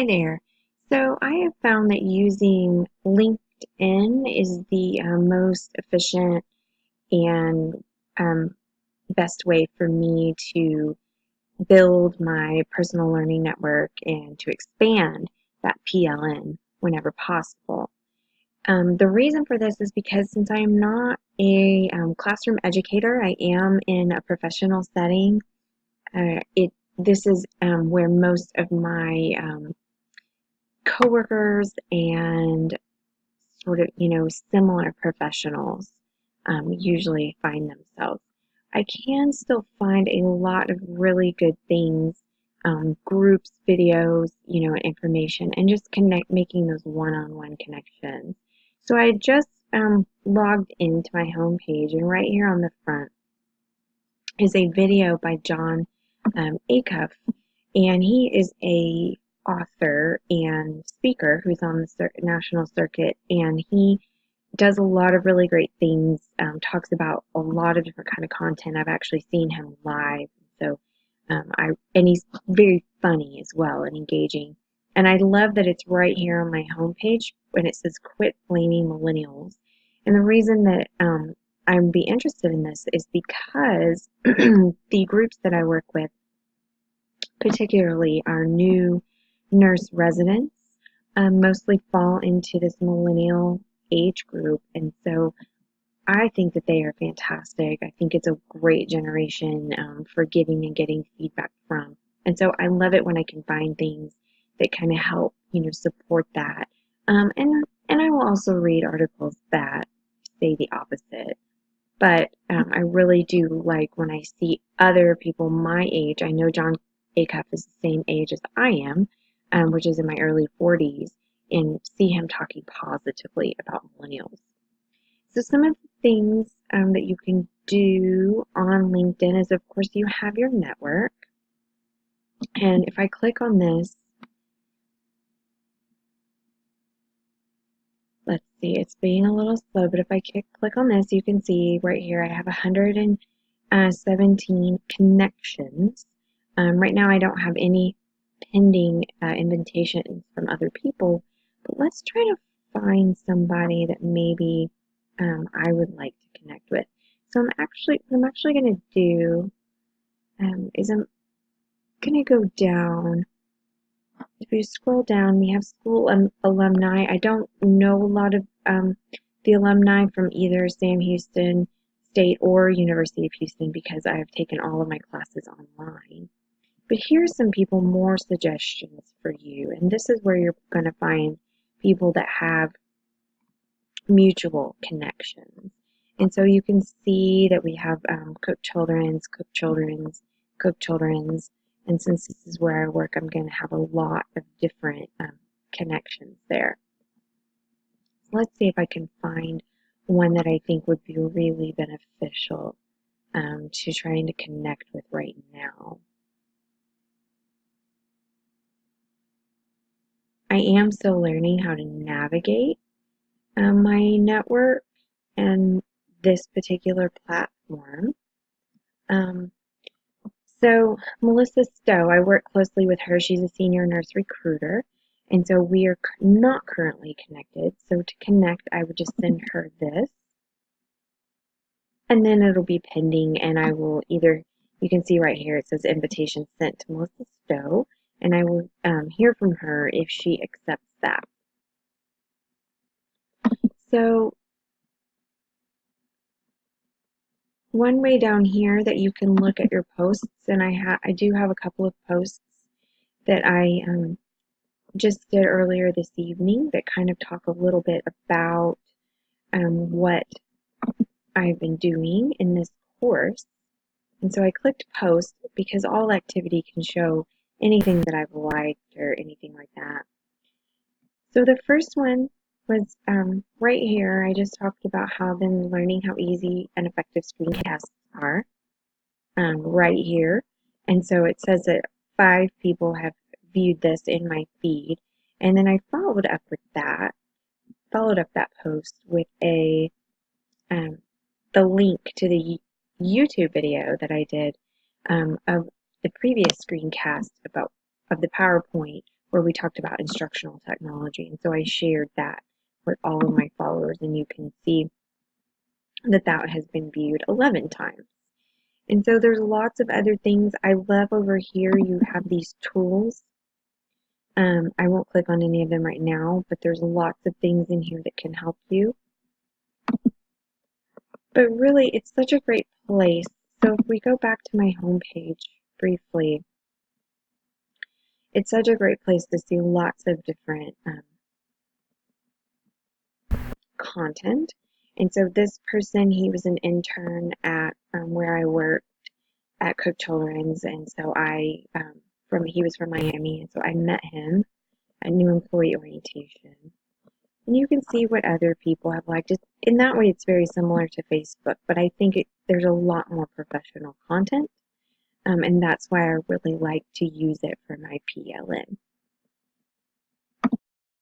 Hi there. So I have found that using LinkedIn is the most efficient and um, best way for me to build my personal learning network and to expand that PLN whenever possible. The reason for this is because since I am not a classroom educator, I am in a professional setting. This is where most of my coworkers and sort of, similar professionals usually find themselves. I can still find a lot of really good things, groups, videos, and information, and just making those one-on-one connections. So I just logged into my homepage, and right here on the front is a video by John Acuff, and he is a author and speaker who's on the national circuit, and he does a lot of really great things. Talks about a lot of different kind of content. I've actually seen him live, so and he's very funny as well and engaging. And I love that it's right here on my homepage when it says "Quit Blaming Millennials." And the reason that I'd be interested in this is because the groups that I work with, particularly our new nurse residents, mostly fall into this millennial age group. And so I think that they are fantastic. I think it's a great generation for giving and getting feedback from. And so I love it when I can find things that kind of help, support that. And I will also read articles that say the opposite. But I really do like when I see other people my age. I know John Acuff is the same age as I am, which is in my early 40s, and see him talking positively about millennials. So some of the things that you can do on LinkedIn is, of course, you have your network. And if I click on this, let's see, it's being a little slow, but if I click on this, you can see right here I have 117 connections. Right now I don't have any pending invitations from other people, but let's try to find somebody that maybe I would like to connect with. So what I'm actually going to do is I'm going to go down. If you scroll down, we have school alumni. I don't know a lot of the alumni from either Sam Houston State or University of Houston because I have taken all of my classes online. But here's some more suggestions for you. And this is where you're going to find people that have mutual connections. And so you can see that we have Cook Children's, and since this is where I work, I'm going to have a lot of different connections there. So let's see if I can find one that I think would be really beneficial to trying to connect with right now. I am still learning how to navigate my network and this particular platform. So Melissa Stowe, I work closely with her. She's a senior nurse recruiter. And so we are not currently connected. So to connect, I would just send her this. And then it'll be pending. And I will either, you can see right here, it says invitation sent to Melissa Stowe. And I will hear from her if she accepts that. So one way down here that you can look at your posts, and I do have a couple of posts that I just did earlier this evening that kind of talk a little bit about what I've been doing in this course. And so I clicked post because all activity can show anything that I've liked or anything like that. So the first one was right here. I just talked about how I've been learning how easy and effective screencasts are right here. And so it says that 5 people have viewed this in my feed. And then I followed up that post with the link to the YouTube video that I did of the previous screencast of the PowerPoint where we talked about instructional technology. And so I shared that with all of my followers, and you can see that that has been viewed 11 times. And so there's lots of other things. I love over here you have these tools. I won't click on any of them right now, but there's lots of things in here that can help you. But really, it's such a great place. So if we go back to my homepage briefly, it's such a great place to see lots of different content. And so this person, he was an intern at where I worked at Cook Children's, and so he was from Miami, and so I met him at new employee orientation. And you can see what other people have liked. In that way, it's very similar to Facebook, but I think there's a lot more professional content, and that's why I really like to use it for my PLN.